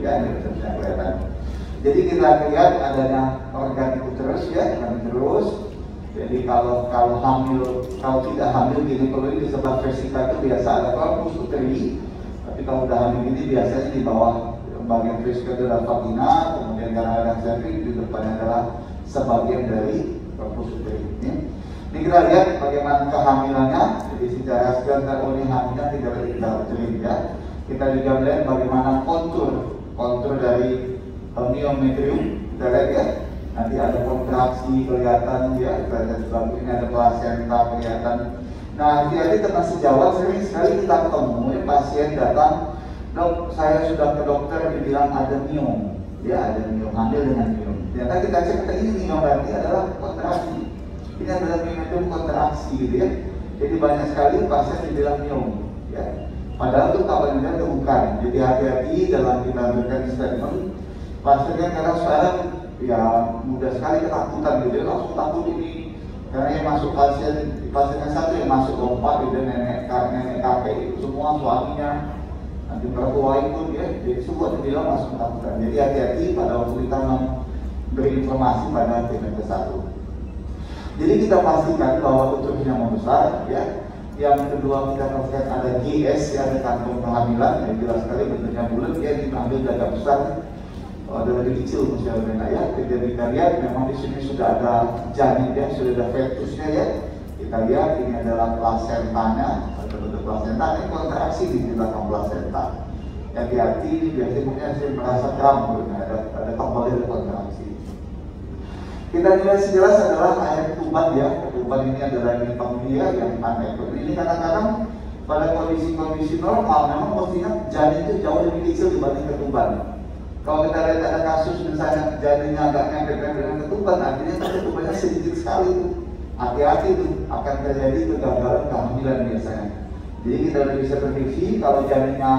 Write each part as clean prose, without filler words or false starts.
ya, ini bisa kelihatan. Jadi kita lihat adanya organ uterus ya, terus. Jadi kalau hamil, kalau tidak hamil gini, kalau ini di sebelah vesika itu biasa ada corpus uteri, tapi kalau udah hamil ini biasanya di bawah bagian vesika itu adalah vagina, kemudian kadang-kadang cervix, di depannya adalah sebagian dari corpus uteri. Ini kita lihat bagaimana kehamilannya. Jadi secara skandar ini hamilnya tidak terjadi ya. Kita juga melihat bagaimana kontur dari myometrium. Kita lihat ya. Nanti ada kontraksi kelihatan ya. Kita lihat sebab ini ada plasenta kelihatan. Nah, hati-hati tentang sejawat. Sering sekali kita ketemu ya, pasien datang, dok, saya sudah ke dokter dibilang ada miom. Ya, ada miom, hamil dengan miom. Ternyata kita cek ini miom berarti adalah kontraksi. Ini adalah myometrium kontraksi gitu ya. Jadi banyak sekali pasien dibilang miom ya. Padahal itu kabarnya itu bukan. Jadi hati-hati dalam kita berikan statement. Pasien kan karena sekarang ya mudah sekali ketakutan gitu ya, langsung takut ini. Karena yang masuk pasiennya satu yang masuk lompat gitu, nenek kakek itu semua suaminya, nanti mertua itu ya, jadi semua dibilang masuk ketakutan. Jadi hati-hati pada waktu kita memberi informasi pada tim yang satu. Jadi kita pastikan bahwa uterusnya membesar ya. Yang kedua kita pastikan ada GS ya, ada kantong kehamilan yang jelas sekali bentuknya bulat ya, diambil agak besar. Ada lebih kecil misalnya ya. Jadi kita lihat memang di sini sudah ada janin ya, sudah ada fetusnya ya. Kita lihat ini adalah plasentanya, ada bentuk plasenta, ini kontraksi di belakang plasenta. Hati-hati ini biasanya saya merasa kram, ada kembali ada kontraksi. Kita nilai sejelas adalah air ketuban ya. Ketuban ini adalah ini familia yang panen. Ini kadang-kadang pada kondisi-kondisi normal memang mestinya janin itu jauh lebih kecil dibanding ketuban. Kalau kita lihat ada kasus misalnya janinnya agak nempel dengan ketuban, artinya ketubannya sedikit sekali itu. Hati-hati itu akan terjadi kegagalan kehamilan biasanya. Jadi kita udah bisa prediksi kalau janinnya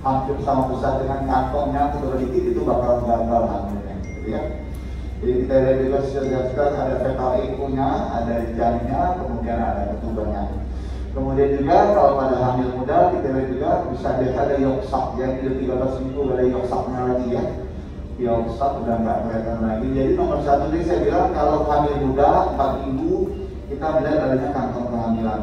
hampir sama besar dengan kantongnya atau sedikit itu bakal gagal hamilnya, gitu ya. Jadi kita lihat juga sejelaskan ada fetal echo-nya, ada janinnya, kemudian ada ketubannya. Kemudian juga kalau pada hamil muda kita lihat juga bisa biasa ada yolk-sac ya, di 13 minggu ada yolk-sacnya lagi ya. Yolk-sac udah nggak kelihatan lagi. Jadi nomor satu ini saya bilang kalau hamil muda 4 minggu kita melihat adanya kantong kehamilan.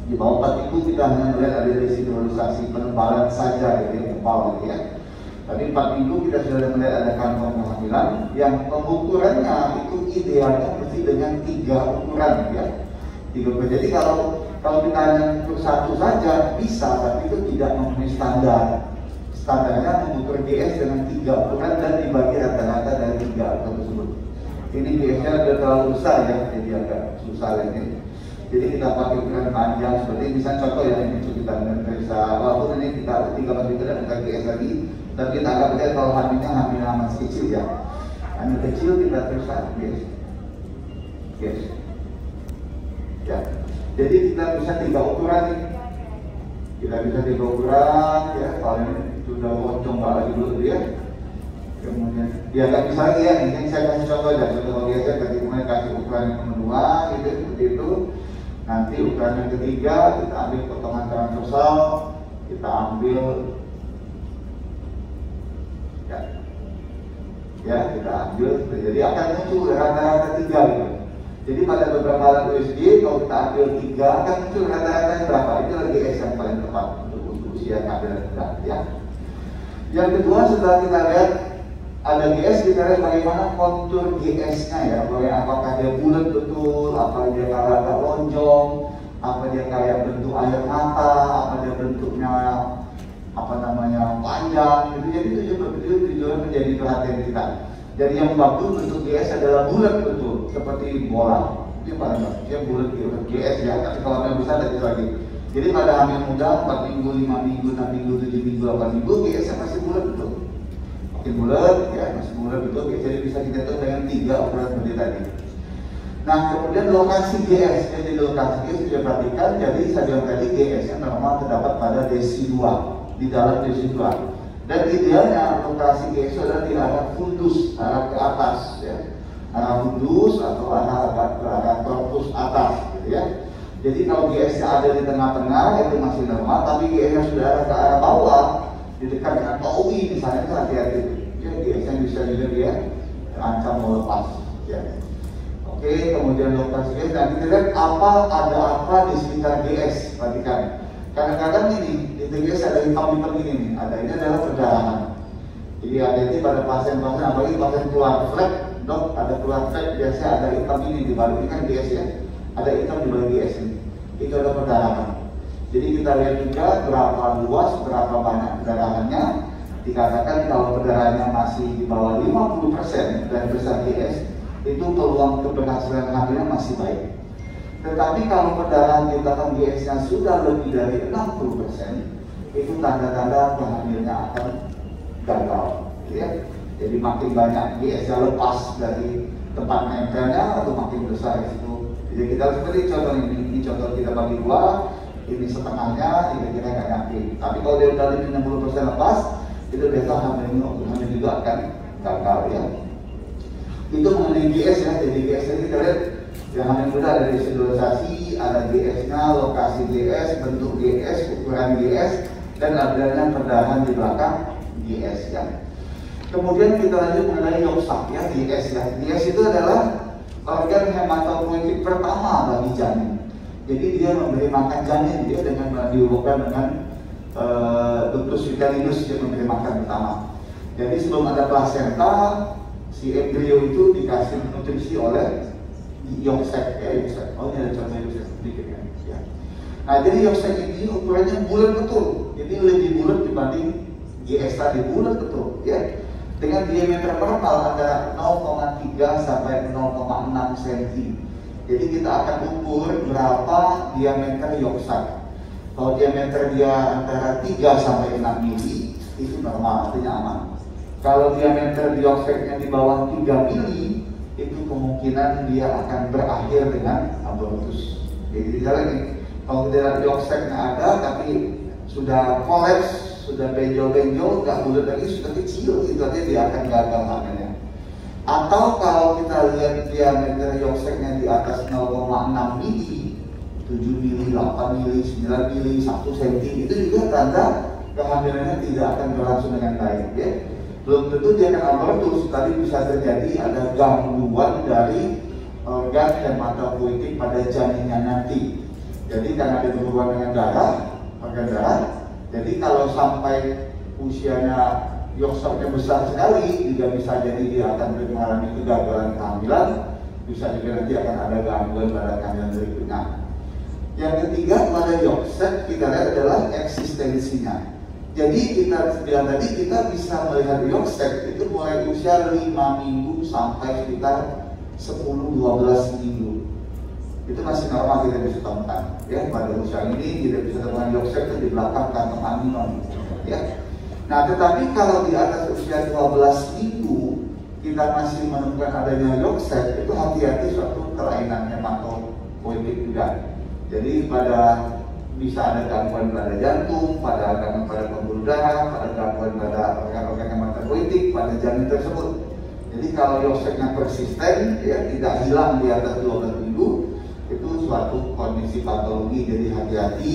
Di bawah 4 minggu kita hanya melihat ada residualisasi penebalan saja gitu ya, tebal gitu ya. Tadi 4 minggu kita sudah melihat ada kantong kehamilan yang pengukurannya itu idealnya mesti dengan 3 ukuran ya. 3. Jadi kalau kita hanya untuk satu saja bisa, tapi itu tidak memenuhi standar. Standarnya mengukur GS dengan 3 ukuran dan dibagi rata-rata dari 3 angka tersebut. Ini GS-nya sudah terlalu besar ya, jadi agak susah ini. Jadi kita pakai ukuran panjang seperti misalnya contoh ya, ini kita bisa walaupun ini kita 3 meter dan kita GS lagi, dan kita anggap saja kalau hamilnya masih kecil ya. Hamil kecil kita periksa GS. Ya. Jadi kita bisa 3 ukuran nih. Kita bisa 3 ukuran ya. Kalau ini sudah loncong lagi dulu ya. Kemudian dia nggak bisa lagi ya. Ini saya kasih contoh aja. Contoh biasa kemudian kasih ukuran yang kedua gitu seperti itu. Nanti ukuran yang ketiga kita ambil potongan transversal, kita ambil ya kita ambil. Jadi akan muncul rata-rata 3 gitu. Jadi pada beberapa alat USG kalau kita ambil 3 akan muncul rata-ratanya berapa? Itu lagi GS yang paling tepat untuk usia kehamilan muda ya. Yang kedua setelah kita lihat ada GS, kita lihat bagaimana kontur GS-nya ya. Apakah dia bulat betul, apa dia agak lonjong, apa dia kayak bentuk air mata, apa dia bentuknya panjang gitu. Jadi itu menjadi perhatian kita. Jadi yang bagus bentuk GS adalah bulat betul, seperti bola. Itu paling bagus, dia bulat gitu, GS ya. Tapi kalau yang besar ada lagi. Jadi pada hamil muda 4 minggu, 5 minggu, 6 minggu, 7 minggu, 8 minggu, GS masih bulat betul. Makin bulat ya, masih bulat betul. Jadi bisa kita hitung dengan 3 ukuran seperti tadi. Nah kemudian lokasi GS, jadi lokasi GS sudah perhatikan. Jadi saya bilang tadi GS yang normal terdapat pada desidua, di dalam desidua. Dan idealnya lokasi GS adalah di arah fundus, arah ke atas ya. Arah fundus atau arah ke arah korpus atas gitu ya. Jadi kalau GS-nya ada di tengah-tengah itu masih normal, tapi GS-nya sudah ada ke arah bawah, di dekat dengan POI misalnya, itu hati-hati. Ya, GS-nya bisa juga dia terancam mau lepas. Ya. Oke, kemudian lokasi GS. Nah, kita lihat ada apa di sekitar GS. Perhatikan. Kadang-kadang ini di GS ada hitam-hitam ini nih. Ini adalah perdarahan. Jadi hati-hati pada pasien-pasien, apalagi pasien keluar flek, dok ada keluar flek, biasanya ada hitam ini di balik ini kan GS ya. Ada hitam di balik GS ini. Itu adalah perdarahan. Jadi kita lihat juga berapa luas, berapa banyak perdarahannya. Dikatakan kalau perdarahannya masih di bawah 50% dari besar GS, itu peluang keberhasilan hamilnya masih baik. Tetapi kalau perdarahan kita kan GS-nya sudah lebih dari 60%, itu tanda-tanda kehamilnya akan gagal. Ya. Jadi makin banyak GS-nya lepas dari tempat nempelnya atau makin besar itu. Jadi kita seperti contoh ini contoh kita bagi dua, ini setengahnya, kira-kira nggak nyampe. Tapi kalau dia udah lebih 60% lepas, itu biasa hamil juga akan gagal ya. Itu mengenai GS ya. Jadi GS ini kita lihat yang hamil muda ada residualisasi, ada GS-nya, lokasi GS, bentuk GS, ukuran GS, dan adanya perdarahan di belakang GS ya. Kemudian kita lanjut mengenai yoksak ya, GS ya. GS itu adalah organ hematopoietik pertama bagi janin. Jadi dia memberi makan janin dia dengan dihubungkan dengan ductus vitellinus, dia memberi makan pertama. Jadi sebelum ada plasenta, si embrio itu dikasih nutrisi oleh yoksak ya, yoksak. Oh, ini ada contoh yoksak sedikit ya. Nah, jadi yoksak ini ukurannya bulat betul. Jadi lebih bulat dibanding GS tadi, bulat betul ya. Dengan diameter normal ada 0,3 sampai 0,6 cm. Jadi kita akan ukur berapa diameter yoksak. Kalau diameter dia antara 3 sampai 6 mili, itu normal, artinya aman. Kalau diameter yoksaknya di bawah 3 mili, itu kemungkinan dia akan berakhir dengan abortus. Jadi lagi, kalau tidak yoksaknya ada, tapi sudah kolaps, sudah benjol-benjol, nggak bulat lagi, sudah kecil, itu artinya dia akan gagal hamilnya. Atau kalau kita lihat diameter yoksaknya di atas 0,6 mili, 7 mili, 8 mili, 9 mili, 1 cm, itu juga tanda kehamilannya tidak akan berlangsung dengan baik ya. Belum tentu dia akan abortus, tapi bisa terjadi ada gangguan dari organ hematopoietik pada janinnya nanti. Jadi karena ada berhubungan dengan darah, organ darah, jadi kalau sampai usianya yoksaknya besar sekali, juga bisa jadi dia akan mengalami kegagalan kehamilan, bisa juga nanti akan ada gangguan pada kehamilan berikutnya. Yang ketiga pada yoksak kita lihat adalah eksistensinya. Jadi kita bilang tadi kita bisa melihat yoksak itu mulai usia 5 minggu sampai sekitar 10-12 minggu. Itu masih normal kita bisa temukan ya. Pada usia ini kita bisa temukan yoksak itu di belakang kantong aminon ya. Nah, tetapi kalau di atas usia 12 minggu kita masih menemukan adanya yoksak, itu hati-hati suatu kelainan hematopoietik juga. Jadi bisa ada gangguan pada jantung, pada gangguan pada pembuluh darah, pada gangguan pada organ-organ hematopoietik pada janin tersebut. Jadi kalau yoksaknya persisten, ya tidak hilang di atas 12 minggu, itu suatu kondisi patologi. Jadi hati-hati,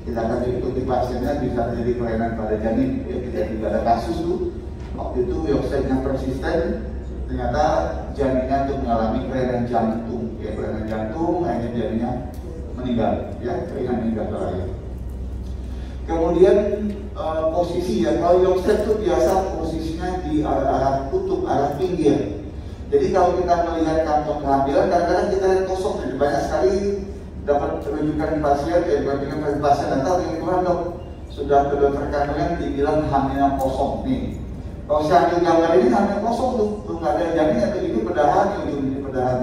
kita akan ikuti pasiennya, bisa terjadi kelainan pada janin. Ya, kita juga ada kasus tuh, waktu itu yoksaknya persisten, ternyata janinnya tuh mengalami kelainan jantung. Ya, kelainan jantung, akhirnya janinnya meninggal, ya, meninggal terakhir. Kemudian posisi ya, kalau yoksak itu biasa posisinya di arah kutub, arah pinggir. Jadi kalau kita melihat kantong kehamilan, kadang-kadang kita lihat kosong. Jadi banyak sekali dapat rujukan pasien, pasien datang yang kurang dok, sudah ke dokter kandungan dibilang hamilnya kosong nih. Kalau saya ambil gambar ini hamil kosong tuh nggak ada janin atau ini perdarahan, ini perdarahan.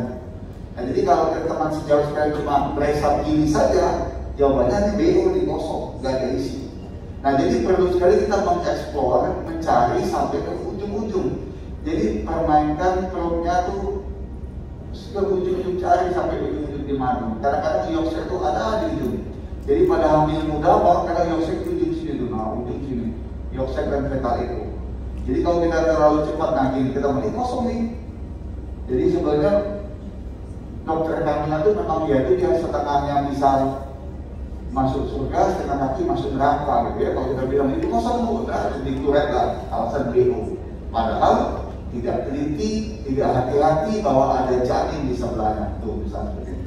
Nah, jadi kalau teman sejauh sekali cuma meresap ini saja, jawabannya ini BO di kosong, nggak ada isi. Nah, jadi perlu sekali kita mengeksplor, mencari sampai ke ujung-ujung. Jadi permainkan perutnya tuh ke ujung-ujung, cari sampai ujung-ujung di mana. Kadang-kadang yoksak itu ada di ujung. Jadi pada hamil muda, kadang yoksak di ujung sini tuh, nah ujung sini, yoksak dan fetal itu. Jadi kalau kita terlalu cepat, nah gini kita melihat kosong nih. Jadi sebenarnya dokter kehamilan itu memang dia setengahnya bisa masuk surga, setengah kaki masuk neraka gitu ya. Kalau kita bilang itu kosong bu, nah dikuret lah alasan BO. Padahal tidak teliti, tidak hati-hati bahwa ada janin di sebelahnya tuh misalnya seperti itu.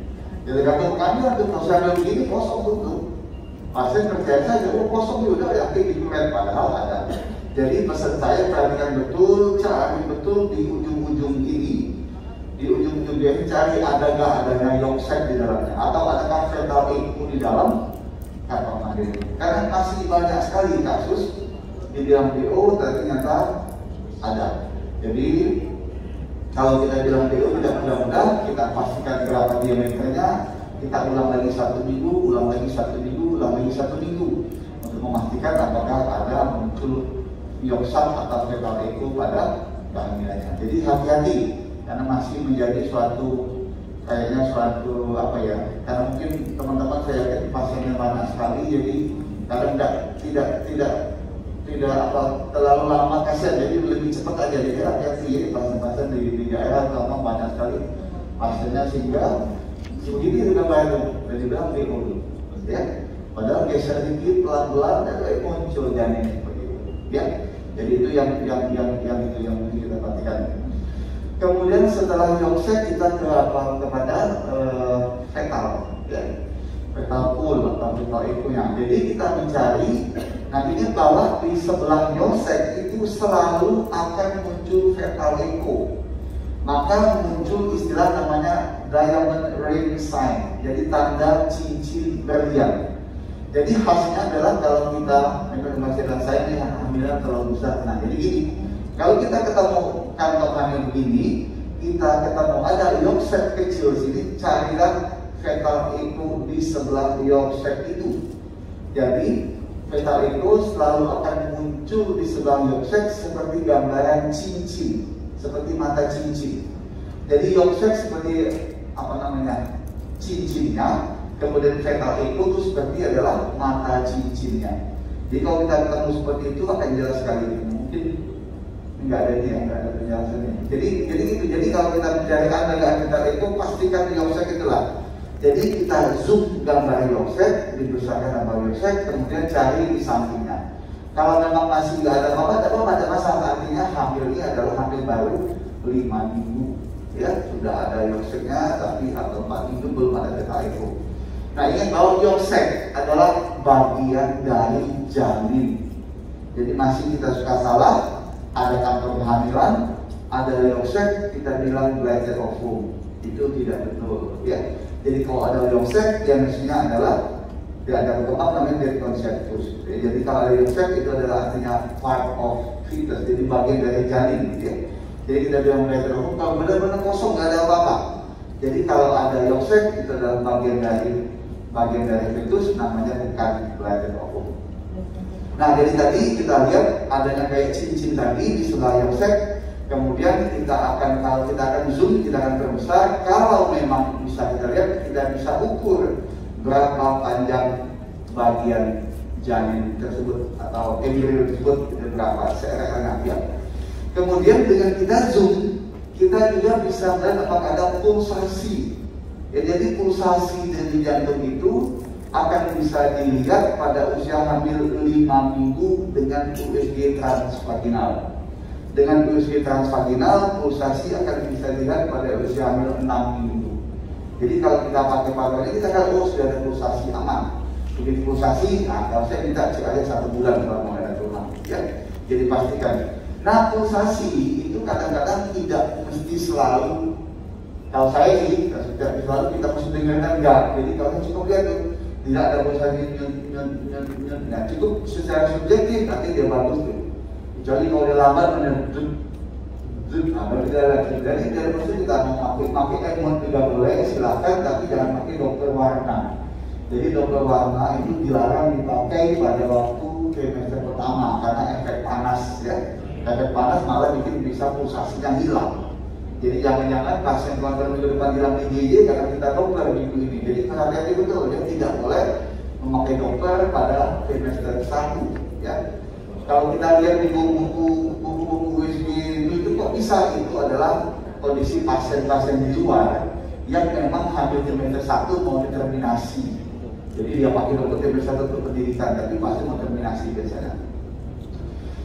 Jadi kata pengambilan tuh kalau saya begini kosong tuh. Pasien percaya saja, oh kosong juga yakin dikuret, padahal ada. Jadi pesan saya perhatikan betul, cari betul di ujung-ujung ini. Di ujung-ujung dia cari adakah adanya yolk sac di dalamnya atau adakah fetal echo di dalam kantong kandung. Karena masih banyak sekali kasus di dalam BO ternyata ada. Jadi kalau kita bilang BO tidak mudah-mudah, kita pastikan berapa diameternya, kita ulang lagi 1 minggu, ulang lagi 1 minggu, ulang lagi 1 minggu untuk memastikan apakah ada muncul yolk sac atau fetal echo pada kehamilannya. Jadi hati-hati karena masih menjadi suatu kayaknya suatu apa ya, karena mungkin teman-teman saya yakin pasiennya banyak sekali, jadi kadang tidak apa terlalu lama kasihan, jadi lebih cepat aja. Jadi hati-hati ya pasien-pasien di daerah terutama banyak sekali pasiennya, sehingga begini sudah baru dari bilang BO ya, padahal geser sedikit pelan-pelan dan muncul janin seperti itu ya. Jadi itu yang mungkin kita perhatikan. Kemudian setelah yolk sac kita kepada fetal, ya, fetal pool atau fetal echo-nya. Jadi kita mencari, nah ini bahwa di sebelah yolk sac itu selalu akan muncul fetal echo. Maka muncul istilah namanya diamond ring sign, jadi tanda cincin berlian. Jadi khasnya adalah kalau kita, maksudnya saya ini hamilan terlalu besar. Nah jadi gini, kalau kita ketemu kantong hamil begini, kita ketemu ada yolk sac kecil sini, carilah fetal echo di sebelah yolk sac itu. Jadi fetal echo selalu akan muncul di sebelah yolk sac seperti gambaran cincin, seperti mata cincin. Jadi yolk sac seperti apa namanya cincinnya, kemudian fetal echo itu seperti adalah mata cincinnya. Jadi kalau kita ketemu seperti itu akan jelas sekali. Mungkin nggak ada dia, nggak ada penjelasannya. Jadi itu. Jadi kalau kita mencari anda fetal echo, pastikan yolk sac itulah. Jadi kita zoom gambar yolk sac, dibesarkan gambar yolk sac, kemudian cari di sampingnya. Kalau memang masih nggak ada apa-apa, ada masalah. Artinya hamil ini adalah hamil baru 5 minggu. Ya, sudah ada yolk sac-nya, tapi atau 4 minggu belum ada fetal echo. Nah, ingat bahwa yolk sac adalah bagian dari janin. Jadi masih kita suka salah, ada kantong kehamilan, ada yolk sac, kita bilang bladder of womb. Itu tidak betul, ya. Jadi kalau ada yolk sac, yang mestinya adalah tidak ada berkembang, namanya dead conceptus. Jadi kalau ada yolk sac itu adalah artinya part of fetus, jadi bagian dari janin, ya. Jadi kita bilang bladder of womb, kalau benar-benar kosong nggak ada apa-apa. Jadi kalau ada yolk sac itu adalah bagian dari fetus, namanya bukan bladder of womb. Nah, jadi tadi kita lihat adanya kayak cincin tadi di sebelah yolk sac. Kemudian kalau kita akan zoom, kita akan perbesar. Kalau memang bisa kita lihat, kita bisa ukur berapa panjang bagian janin tersebut atau embryo tersebut, berapa serangan ya. Kemudian dengan kita zoom, kita juga bisa melihat apakah ada pulsasi. Ya, jadi pulsasi dari jantung itu akan bisa dilihat pada usia hamil 5 minggu dengan USG transvaginal. Dengan USG transvaginal, pulsasi akan bisa dilihat pada usia hamil 6 minggu. Jadi kalau kita pakai paruh ini, kita akan sudah ada pulsasi aman. Begitu pulsasi, nah kalau saya minta cek aja 1 bulan kalau mau ada tulang, ya. Jadi pastikan. Nah, pulsasi itu kadang-kadang tidak mesti selalu. Kalau saya sih, tidak selalu kita mesti dengarkan enggak. Jadi kalau cukup lihat tuh, tidak ada pulsasi nyut. Nah, cukup secara subjektif nanti dia bagus tuh. Kecuali kalau dia lambat baru tidak lagi. Jadi dari proses kita mau pakai ekmon juga boleh, silahkan, tapi jangan pakai dokter warna. Jadi dokter warna itu dilarang dipakai pada waktu trimester pertama karena efek panas ya. Efek panas malah bikin bisa pulsasinya hilang. Jadi jangan-jangan pasien keluarga minggu depan hilang IgG karena kita dokter minggu ini. Jadi hati-hati betul, dia tidak boleh memakai dokter pada trimester 1 ya. Kalau kita lihat di buku-buku USG itu kok bisa, itu adalah kondisi pasien-pasien di luar yang memang hamil trimester 1 mau determinasi. Jadi dia pakai dokter trimester untuk pendidikan, tapi masih mau terminasi biasanya.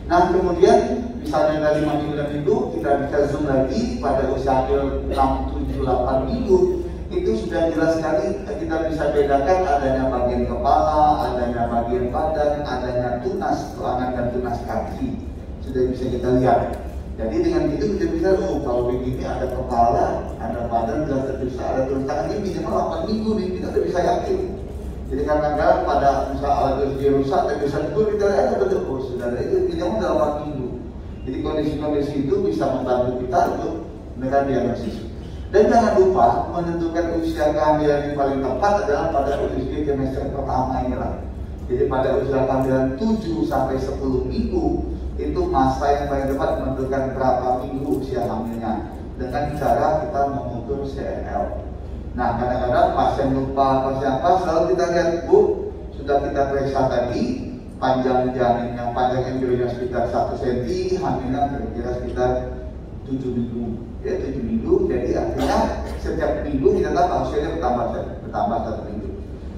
Nah kemudian misalnya dari 5 minggu dan minggu kita bisa zoom lagi pada usia hamil 6, 7, 8 minggu. Itu sudah jelas sekali kita bisa bedakan adanya bagian kepala, adanya bagian badan, adanya tunas tangan dan tunas kaki. Sudah bisa kita lihat. Jadi dengan itu kita bisa, oh kalau begini ada kepala, ada badan, jelas bisa ada tunas tangan, ini minimal 8 minggu nih, kita sudah bisa yakin. Jadi kadang-kadang pada misalnya alat USG rusak dan bisa dulu kita lihat betul, oh sudah ada itu minimal 8 minggu. Jadi kondisi-kondisi itu bisa membantu kita untuk menekan diagnosis. Dan jangan lupa menentukan usia kehamilan yang paling tepat adalah pada usia trimester pertama inilah. Jadi pada usia kehamilan 7 sampai 10 minggu itu masa yang paling tepat menentukan berapa minggu usia hamilnya dengan cara kita mengukur CRL. Nah kadang-kadang pasien lupa pasien apa, selalu kita lihat, Bu, sudah kita periksa tadi panjang janin yang panjang embrionya sekitar 1 cm, hamilnya kira-kira sekitar 7 minggu. Ya 7 minggu, jadi artinya setiap minggu kita tahu usianya bertambah 1 minggu.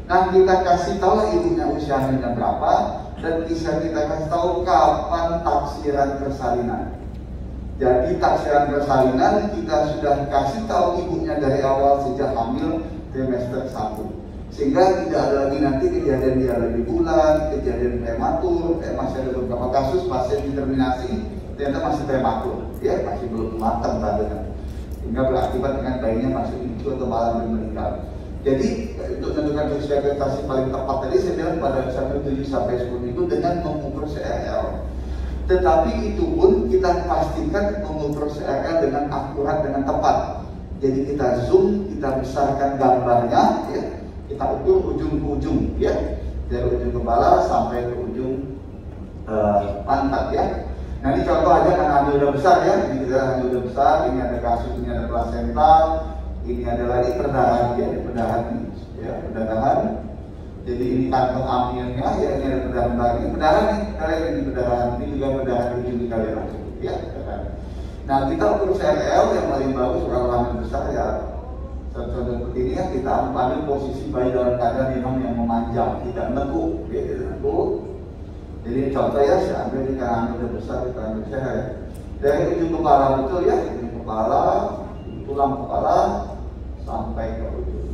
Nah kita kasih tahu ibunya usia hamilnya berapa, dan bisa kita kasih tahu kapan taksiran persalinan. Jadi taksiran persalinan kita sudah kasih tahu ibunya dari awal sejak hamil trimester 1, sehingga tidak ada lagi nanti kejadian dia lebih bulan, kejadian prematur. Masih ada beberapa kasus pasien determinasi ternyata masih prematur, ya masih belum matang tandanya, sehingga berakibat dengan bayinya masih lucu atau malah meninggal. Jadi untuk menentukan usia gestasi paling tepat tadi saya bilang pada usia 7 sampai 10 minggu dengan mengukur CRL. Tetapi itu pun kita pastikan mengukur CRL dengan akurat, dengan tepat. Jadi kita zoom, kita besarkan gambarnya, ya. Kita ukur ujung ke ujung, ya, dari ujung kepala sampai ke ujung pantat, ya. Nah ini contoh aja karena hamil udah besar, ya. Ini kita hamil udah besar, ini ada kasus, ini ada plasenta, ini ada lagi perdarahan, ya, ini perdarahan, ya, perdarahan. Jadi ini kantong hamilnya, ya, ini ada perdarahan lagi, perdarahan nih, kalian ini perdarahan, ini juga perdarahan ujung kalian langsung, ya. Nah kita ukur CRL yang paling bagus kalau hamil besar, ya. Contoh seperti ini, ya, kita ambil posisi bayi dalam keadaan yang memanjang, tidak nekuk, ya, tidak nekuk. Jadi contoh ya, saya ambil di kanan udah besar, di kanan besar, ya. Dari ujung kepala betul, ya, ujung kepala, tulang kepala sampai ke ujung.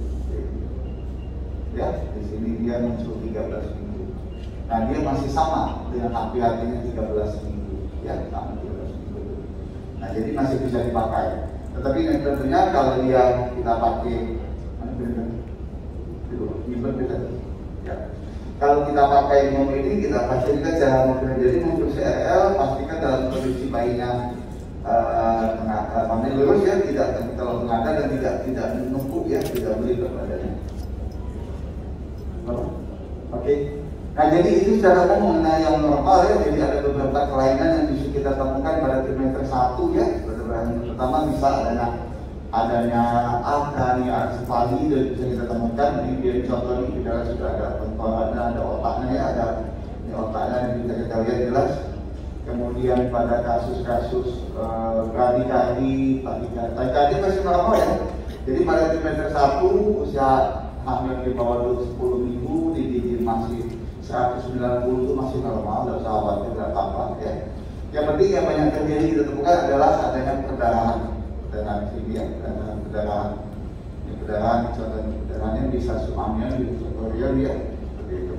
Ya, di sini dia muncul 13 minggu. Nah dia masih sama dengan hati-hatinya 13 minggu, ya, sama 13 minggu. Nah jadi masih bisa dipakai. Tetapi yang tentunya kalau dia kita pakai, ya. Kalau kita pakai nomor ini, kita pastikan cara mengukur. Jadi mengukur CRL, pastikan dalam kondisi bayinya hamil lurus, ya, tidak terlalu mengada dan tidak menumpuk, ya, tidak beli ke badannya. Oke. Nah jadi itu secara umum mengenai yang normal, ya. Jadi ada beberapa kelainan yang bisa kita temukan pada trimester 1, ya. Yang pertama bisa adanya arsipali dan bisa kita temukan. Ini dia contoh ini kita sudah ada tengkoraknya, ada otaknya, ya, ada ini otaknya yang bisa kita lihat jelas. Kemudian pada kasus-kasus bradikadi masih normal, ya. Jadi pada trimester 1 usia hamil di bawah 10 minggu di masih 190 itu masih normal, tidak usah khawatir, tidak apa-apa, ya. Yang penting yang banyak terjadi kita temukan adalah adanya perdarahan sini, ya, perdarahan contohnya perdarahannya bisa subamion, bisa korion, ya, seperti itu.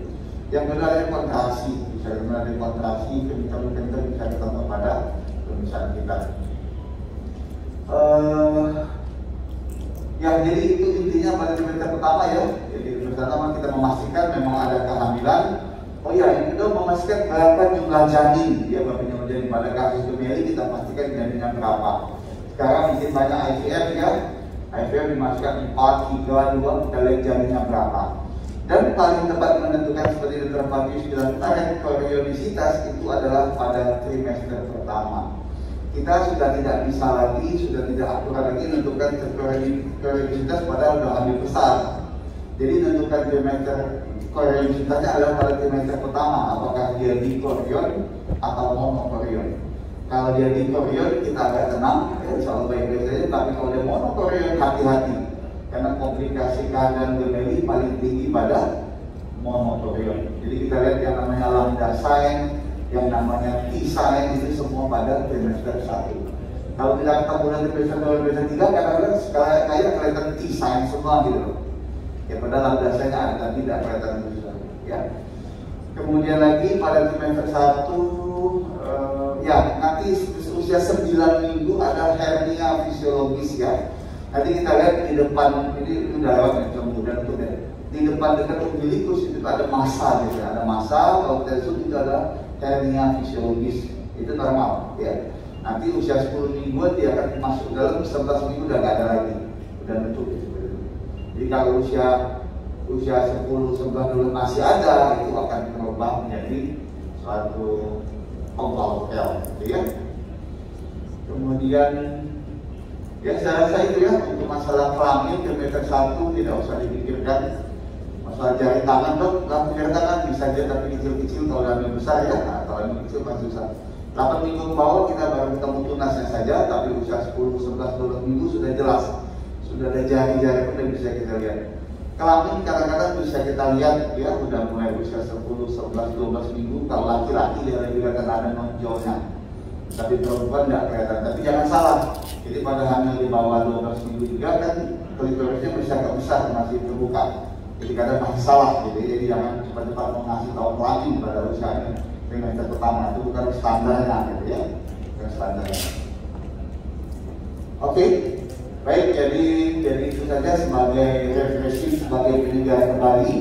Yang kedua adalah kontrasi, bisa ada kontrasi, kencang bisa ketemu pada pemisahan kita. Ya jadi itu intinya pada trimester pertama, ya. Jadi pertama kita memastikan memang ada kehamilan. Oh ya, yang kedua memastikan berapa jumlah janin, ya, berapa jumlah janin. Pada kasus Gemeli kita pastikan janinnya berapa. Sekarang mungkin banyak IVF, ya. IVF dimasukkan 4, 3, 2, kita lihat janinnya berapa. Dan paling tepat menentukan seperti Dr. Fabius bilang, korionisitas itu adalah pada trimester pertama. Kita sudah tidak bisa lagi, sudah tidak akurat lagi menentukan korionisitas padahal sudah hamil besar. Jadi menentukan trimester korionisitasnya adalah pada trimester pertama, apakah dia dikorion atau monokorion. Kalau dia dikorion kita agak tenang, ya, insya Allah baik-baik saja. Tapi kalau dia monokorion hati-hati, karena komplikasi keadaan Gemeli paling tinggi pada monotorium. Jadi kita lihat yang namanya lambda sign, yang namanya T sign itu semua pada trimester 1. Kalau kita ketemu dengan trimester 2, trimester 3, kadang-kadang kayak kelihatan T sign semua gitu. Ya padahal lambda sign ada tapi tidak kelihatan gitu. Ya. Kemudian lagi pada trimester 1, ya nanti usia 9 minggu ada hernia fisiologis ya. Nanti kita lihat di depan, ini udah lewat ya, kemudian tuh ya. Di depan dekat umbilikus itu ada massa gitu, ada massa. Kalau kita zoom itu ada hernia fisiologis, itu normal ya. Nanti usia 10 minggu dia akan masuk dalam 11 minggu udah nggak ada lagi, udah nutup gitu. Jadi kalau usia 10, 11 dulu masih ada, itu akan berubah menjadi suatu oval gitu ya. Kemudian ya saya rasa itu ya untuk masalah kelamin trimester 1 tidak usah dipikirkan. Masalah jari tangan dok, jari tangan bisa aja tapi kecil-kecil, kalau hamil besar ya, nah, kalau hamil kecil masih susah. 8 minggu ke bawah kita baru ketemu tunasnya saja, tapi usia 10, 11, 12 minggu sudah jelas, sudah ada jari-jari pun yang bisa kita lihat. Kelamin kadang-kadang bisa kita lihat ya, udah mulai usia 10, 11, 12 minggu. Kalau laki-laki dia lebih kelihatan ada nonjolnya, tapi perempuan nggak kelihatan. Tapi jangan salah, jadi pada hamil di bawah 12 minggu juga kan klitorisnya bisa agak besar, masih terbuka. Jadi kadang masih salah gitu, jadi jangan cepat-cepat mengasih tahu kelamin pada usianya trimester pertama, itu bukan standarnya gitu ya, bukan standarnya. Oke, baik, jadi itu saja sebagai refreshing, sebagai penyegaran kembali.